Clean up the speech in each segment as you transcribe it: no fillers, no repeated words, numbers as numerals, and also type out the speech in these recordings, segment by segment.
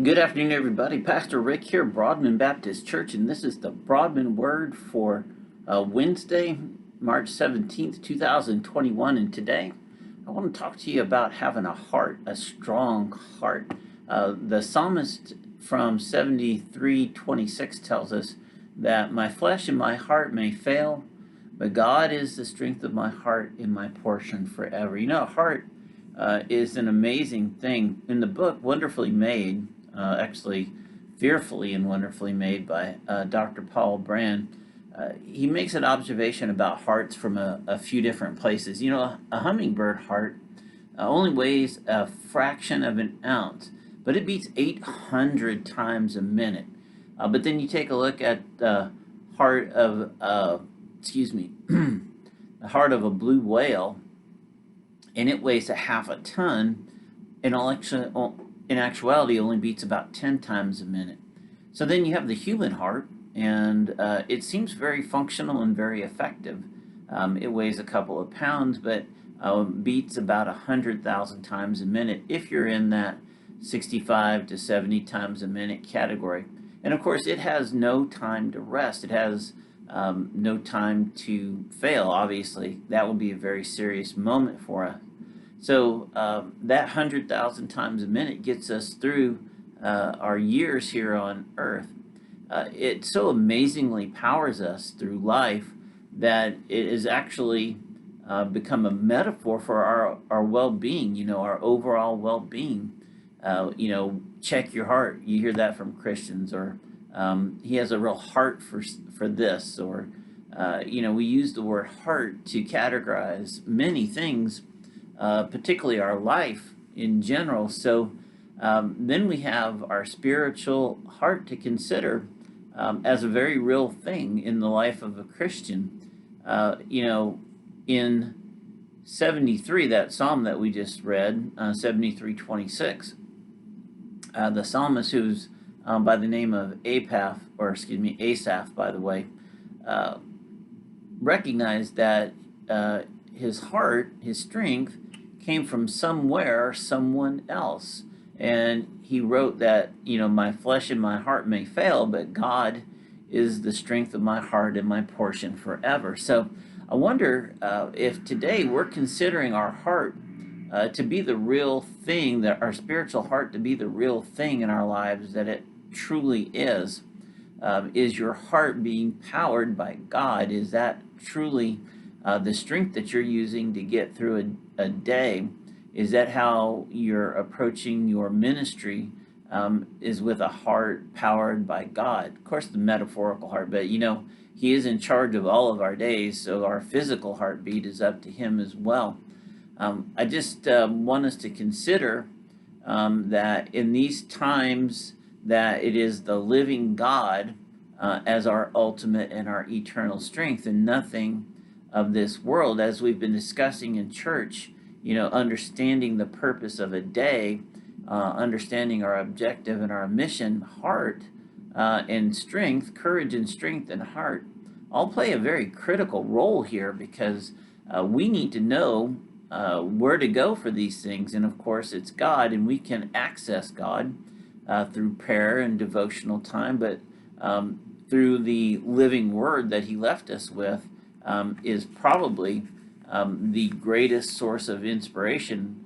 Good afternoon, everybody. Pastor Rick here, Broadman Baptist Church, and this is the Broadman Word for Wednesday, March 17th, 2021. And today, I want to talk to you about having a heart, a strong heart. The psalmist from 73:26 tells us that my flesh and my heart may fail, but God is the strength of my heart and my portion forever. You know, a heart is an amazing thing. In the book, Wonderfully Made, actually fearfully and wonderfully made by Dr. Paul Brand, he makes an observation about hearts from a few different places. You know, a hummingbird heart only weighs a fraction of an ounce, but it beats 800 times a minute. But then you take a look at the heart of, the heart of a blue whale, and it weighs a half a ton, and in actuality only beats about 10 times a minute. So then you have the human heart, and it seems very functional and very effective. It weighs a couple of pounds, but beats about 100,000 times a minute if you're in that 65 to 70 times a minute category. And of course, it has no time to rest. It has no time to fail, obviously. That would be a very serious moment for us. So that 100,000 times a minute gets us through our years here on earth. It so amazingly powers us through life that it has actually become a metaphor for our well-being, you know, our overall well-being. You know, check your heart. You hear that from Christians, or he has a real heart for this, or you know, we use the word heart to categorize many things, particularly our life in general. So then we have our spiritual heart to consider as a very real thing in the life of a Christian. You know, in 73, that psalm that we just read, 73:26, the psalmist, who's by the name of Asaph, by the way, recognized that his heart, his strength, came from somewhere, someone else. And he wrote that, you know, my flesh and my heart may fail, but God is the strength of my heart and my portion forever. So I wonder if today we're considering our heart to be the real thing, that our spiritual heart to be the real thing in our lives that it truly is. Is your heart being powered by God? Is that truly the strength that you're using to get through a day? Is that how you're approaching your ministry? Is with a heart powered by God? Of course, the metaphorical heart, but you know, He is in charge of all of our days, so our physical heartbeat is up to Him as well. I just want us to consider that in these times, that it is the living God as our ultimate and our eternal strength, and nothing of this world. As we've been discussing in church, you know, understanding the purpose of a day, understanding our objective and our mission, heart and strength, courage and strength and heart, all play a very critical role here, because we need to know where to go for these things. And of course, it's God, and we can access God through prayer and devotional time, but through the living word that He left us with is probably the greatest source of inspiration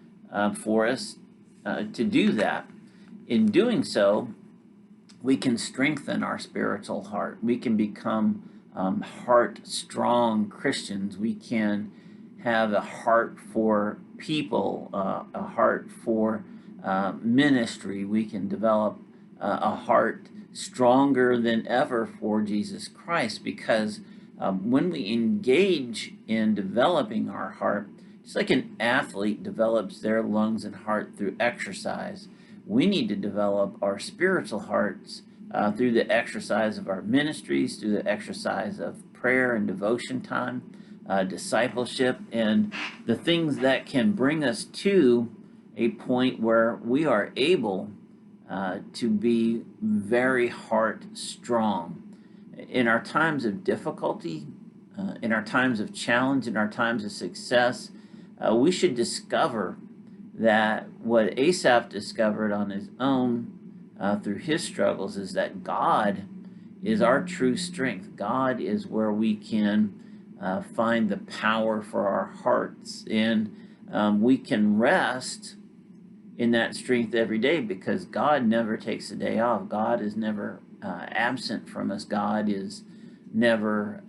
for us to do that. In doing so, we can strengthen our spiritual heart. We can become heart-strong Christians. We can have a heart for people, a heart for ministry. We can develop a heart stronger than ever for Jesus Christ, because when we engage in developing our heart, just like an athlete develops their lungs and heart through exercise, we need to develop our spiritual hearts through the exercise of our ministries, through the exercise of prayer and devotion time, discipleship, and the things that can bring us to a point where we are able to be very heart strong. In our times of difficulty, in our times of challenge, in our times of success, we should discover that what Asaph discovered on his own through his struggles is that God is our true strength. God is where we can find the power for our hearts, and we can rest in that strength every day because God never takes a day off. God is never absent from us. God is never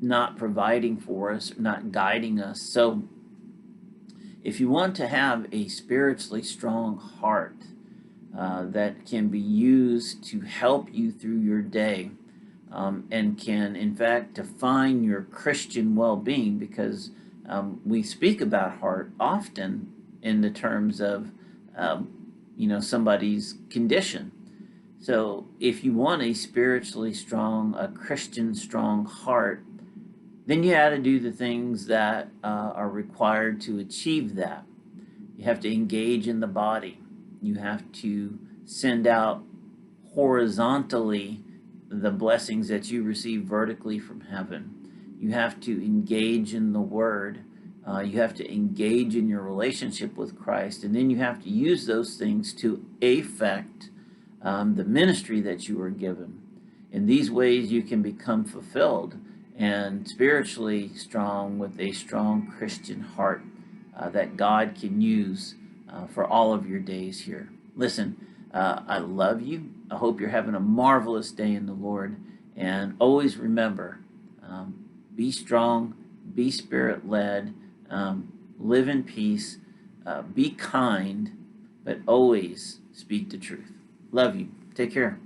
not providing for us, not guiding us. So if you want to have a spiritually strong heart that can be used to help you through your day, and can, in fact, define your Christian well-being, because we speak about heart often in the terms of, somebody's condition. So if you want a spiritually strong, a Christian strong heart, then you have to do the things that are required to achieve that. You have to engage in the body. You have to send out horizontally the blessings that you receive vertically from heaven. You have to engage in the Word. You have to engage in your relationship with Christ. And then you have to use those things to affect the ministry that you were given. In these ways, you can become fulfilled and spiritually strong with a strong Christian heart that God can use for all of your days here. Listen, I love you. I hope you're having a marvelous day in the Lord. And always remember, be strong, be spirit-led, live in peace, be kind, but always speak the truth. Love you. Take care.